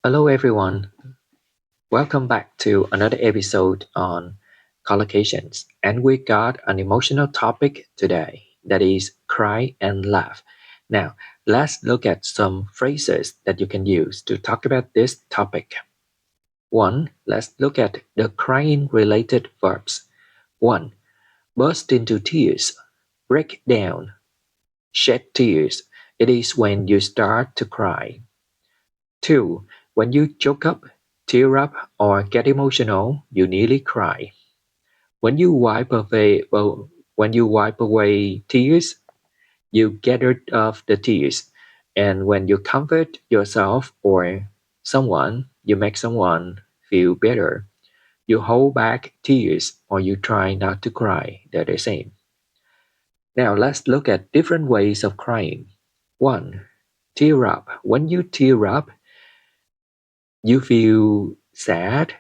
Hello everyone, welcome back to another episode on Collocations. And we got an emotional topic today that is cry and laugh. Now, let's look at some phrases that you can use to talk about this topic. One, let's look at the crying related verbs. One, burst into tears, break down, shed tears. It is when you start to cry. Two, when you choke up, tear up, or get emotional, you nearly cry. When you wipe away tears, you get rid of the tears. And when you comfort yourself or someone, you make someone feel better. You hold back tears or you try not to cry. They're the same. Now let's look at different ways of crying. One, tear up. When you tear up, you feel sad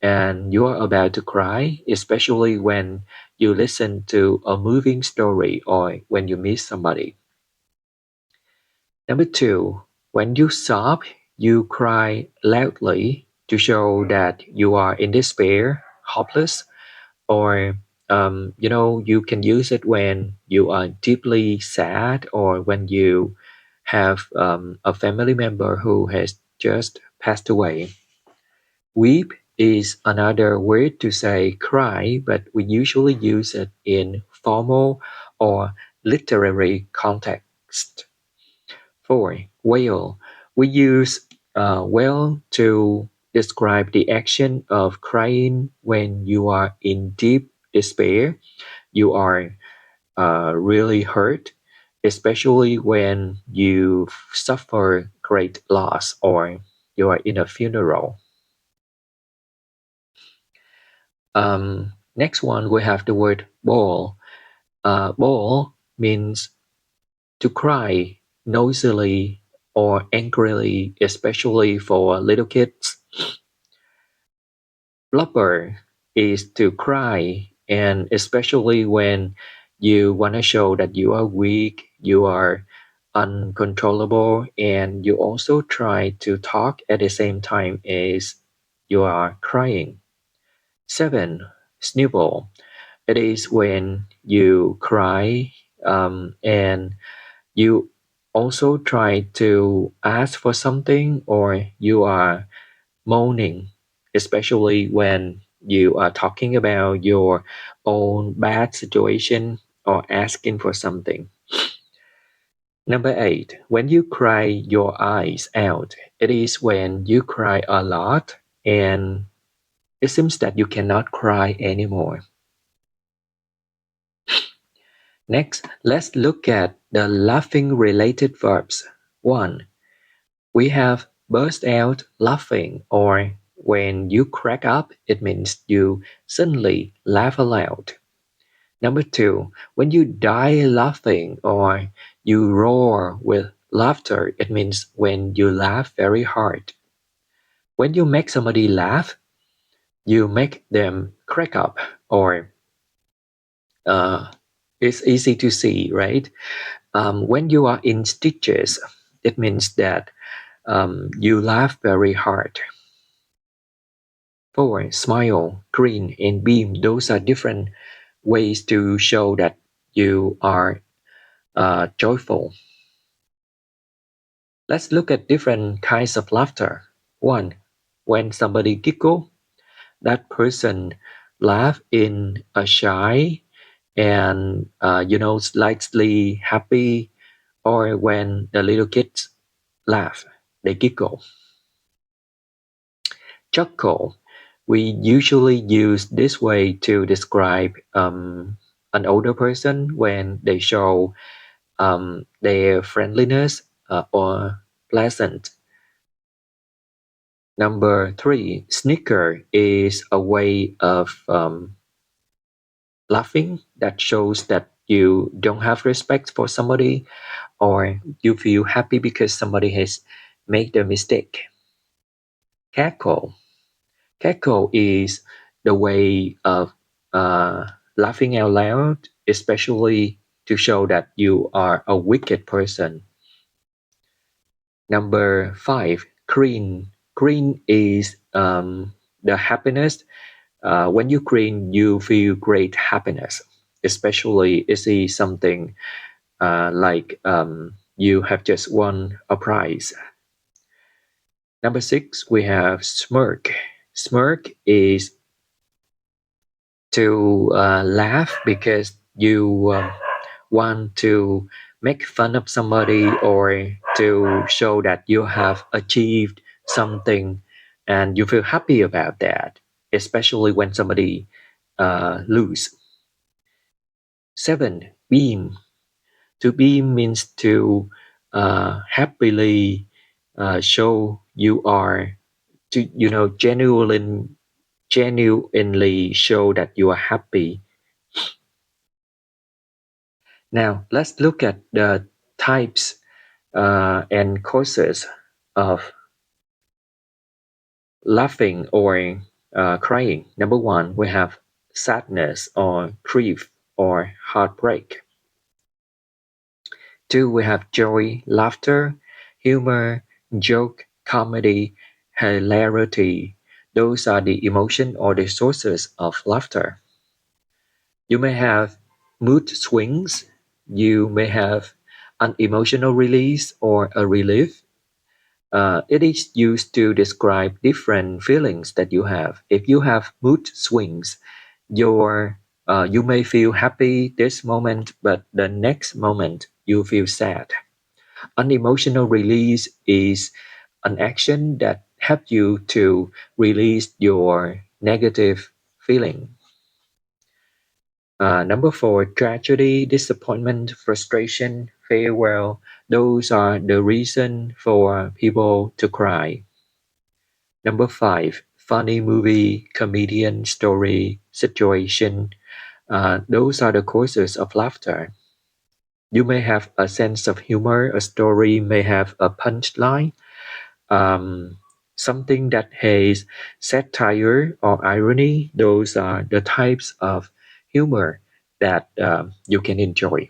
and you're about to cry, especially when you listen to a moving story or when you miss somebody. Number two, when you sob, you cry loudly to show that you are in despair, hopeless, or you can use it when you are deeply sad or when you have a family member who has just passed away. Weep is another word to say cry, but we usually use it in formal or literary context. 4. Wail. We use wail to describe the action of crying when you are in deep despair. You are really hurt, especially when you suffer great loss or you are in a funeral. Next one, we have the word bawl. Bawl means to cry noisily or angrily, especially for little kids. Blubber is to cry, and especially when you want to show that you are weak, you are uncontrollable, and you also try to talk at the same time as you are crying. 7. Snubble. It is when you cry and you also try to ask for something or you are moaning, especially when you are talking about your own bad situation or asking for something. Number 8, when you cry your eyes out, it is when you cry a lot and it seems that you cannot cry anymore. Next, let's look at the laughing related verbs. 1. We have burst out laughing, or when you crack up, it means you suddenly laugh aloud. Number 2. When you die laughing or you roar with laughter, it means when you laugh very hard. When you make somebody laugh, you make them crack up, or it's easy to see, right? When you are in stitches, it means that you laugh very hard. 4. Smile, grin, and beam. Those are different ways to show that you are joyful. Let's look at different kinds of laughter. 1. When somebody giggle, that person laugh in a shy and slightly happy, or when the little kids laugh, they giggle. Chuckle. We usually use this way to describe an older person when they show their friendliness or pleasant. Number 3, snicker is a way of laughing that shows that you don't have respect for somebody or you feel happy because somebody has made a mistake. Cackle. Cackle is the way of laughing out loud, especially to show that you are a wicked person. Number 5, grin. Green is the happiness. When you green, you feel great happiness, especially if it's something like you have just won a prize. Number six, we have smirk. Smirk is to laugh because you want to make fun of somebody or to show that you have achieved something and you feel happy about that, especially when somebody lose. Seven, beam. To beam means to happily show you are to genuinely show that you are happy. Now let's look at the types and causes of laughing or crying. Number one, we have sadness or grief or heartbreak. Two, we have joy, laughter, humor, joke, comedy, hilarity. Those are the emotion or the sources of laughter. You may have mood swings. You may have an emotional release or a relief. It is used to describe different feelings that you have. If you have mood swings, you may feel happy this moment, but the next moment you feel sad. An emotional release is an action that helps you to release your negative feeling. Number four, tragedy, disappointment, frustration, farewell. Those are the reason for people to cry. Number five, funny movie, comedian, story, situation. Those are the causes of laughter. You may have a sense of humor. A story may have a punchline, something that has satire or irony. Those are the types of humor that you can enjoy.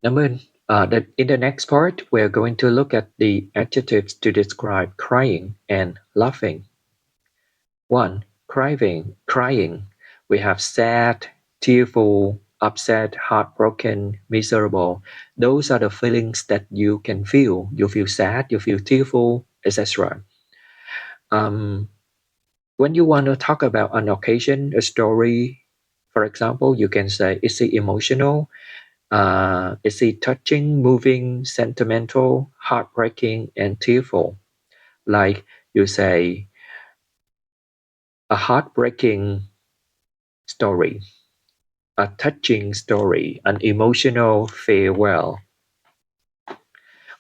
In the next part, we're going to look at the adjectives to describe crying and laughing. One, crying. We have sad, tearful, upset, heartbroken, miserable. Those are the feelings that you can feel. You feel sad, you feel tearful, etc. Um, when you want to talk about an occasion, a story, for example, you can say, is it emotional? Is it touching, moving, sentimental, heartbreaking, and tearful? Like you say, a heartbreaking story, a touching story, an emotional farewell.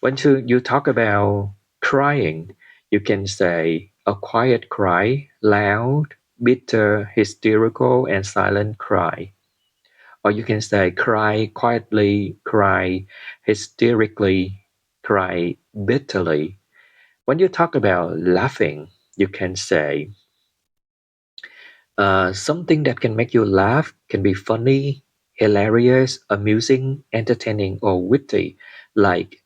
When you talk about crying, you can say a quiet cry, loud, bitter, hysterical, and silent cry. Or you can say cry quietly, cry hysterically, cry bitterly. When you talk about laughing, you can say something that can make you laugh can be funny, hilarious, amusing, entertaining, or witty, like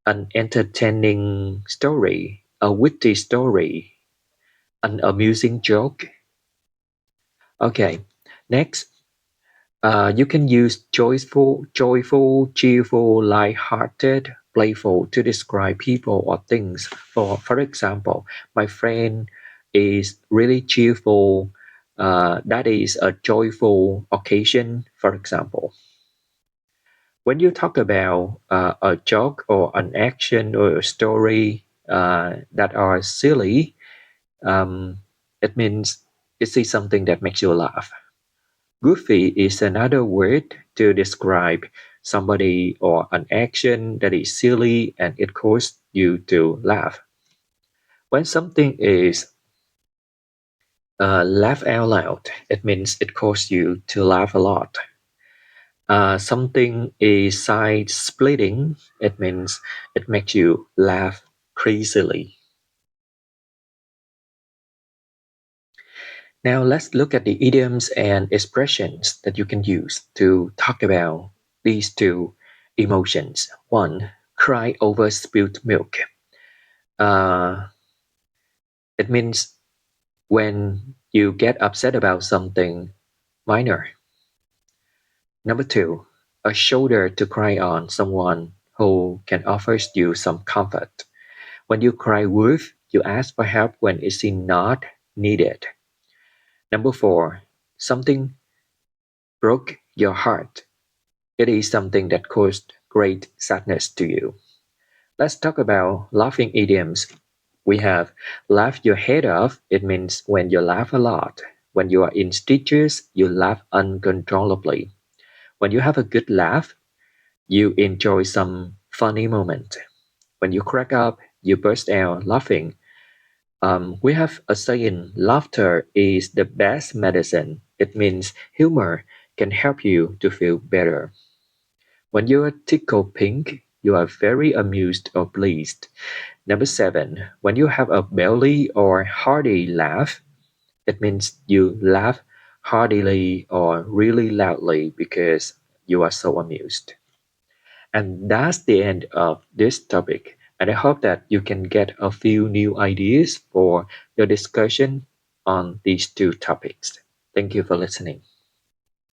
an entertaining story, a witty story, an amusing joke. Okay, next, you can use joyful, cheerful, light-hearted, playful to describe people or things. For example, my friend is really cheerful. That is a joyful occasion, for example. When you talk about a joke or an action or a story that are silly, um, it means it is something that makes you laugh. Goofy is another word to describe somebody or an action that is silly and it causes you to laugh. When something is laugh out loud, it means it causes you to laugh a lot. Something is side splitting, it means it makes you laugh crazily. Now let's look at the idioms and expressions that you can use to talk about these two emotions. One, cry over spilled milk. Uh, it means when you get upset about something minor. Number two, a shoulder to cry on, someone who can offer you some comfort. When you cry wolf, you ask for help when it's not needed. Number four, something broke your heart. It is something that caused great sadness to you. Let's talk about laughing idioms. We have laugh your head off. It means when you laugh a lot. When you are in stitches, you laugh uncontrollably. When you have a good laugh, you enjoy some funny moment. When you crack up, you burst out laughing. We have a saying, laughter is the best medicine. It means humor can help you to feel better. When you are tickle pink, you are very amused or pleased. Number seven, when you have a belly or hearty laugh, it means you laugh heartily or really loudly because you are so amused. And that's the end of this topic. And I hope that you can get a few new ideas for the discussion on these two topics. Thank you for listening.